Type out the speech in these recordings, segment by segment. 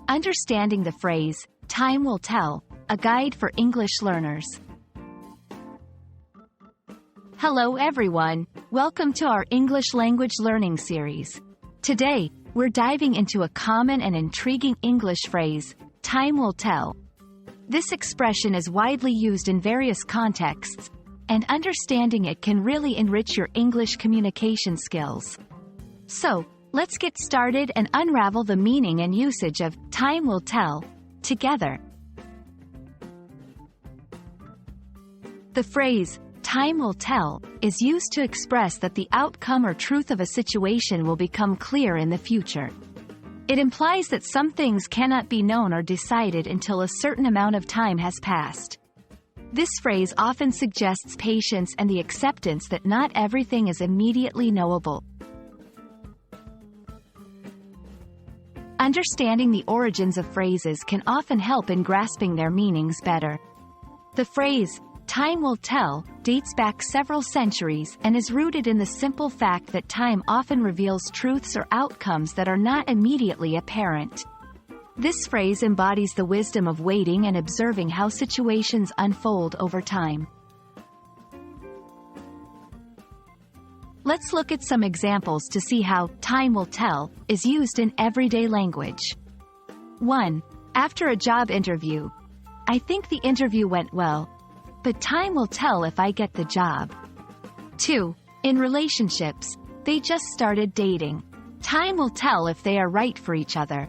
Understanding the phrase, "Time will tell," a guide for English learners. Hello everyone, welcome to our English language learning series. Today, we're diving into a common and intriguing English phrase, "Time will tell." This expression is widely used in various contexts, and understanding it can really enrich your English communication skills. So, let's get started and unravel the meaning and usage of "time will tell" together. The phrase, "time will tell," is used to express that the outcome or truth of a situation will become clear in the future. It implies that some things cannot be known or decided until a certain amount of time has passed. This phrase often suggests patience and the acceptance that not everything is immediately knowable. Understanding the origins of phrases can often help in grasping their meanings better. The phrase, "time will tell," dates back several centuries and is rooted in the simple fact that time often reveals truths or outcomes that are not immediately apparent. This phrase embodies the wisdom of waiting and observing how situations unfold over time. Let's look at some examples to see how "time will tell" is used in everyday language. 1. After a job interview. "I think the interview went well, but time will tell if I get the job." 2. In relationships. "They just started dating. Time will tell if they are right for each other."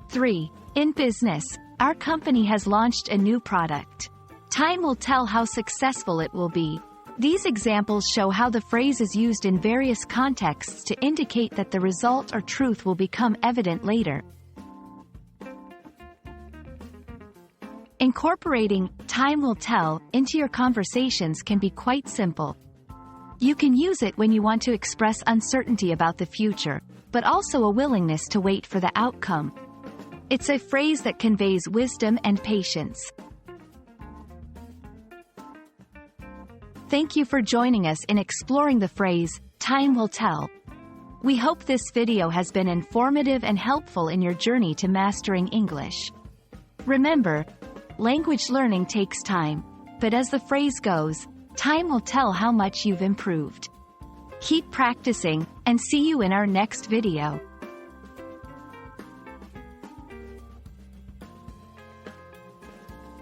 3. In business. "Our company has launched a new product. Time will tell how successful it will be." These examples show how the phrase is used in various contexts to indicate that the result or truth will become evident later. Incorporating "time will tell" into your conversations can be quite simple. You can use it when you want to express uncertainty about the future, but also a willingness to wait for the outcome. It's a phrase that conveys wisdom and patience. Thank you for joining us in exploring the phrase, "time will tell." We hope this video has been informative and helpful in your journey to mastering English. Remember, language learning takes time, but as the phrase goes, time will tell how much you've improved. Keep practicing, and see you in our next video.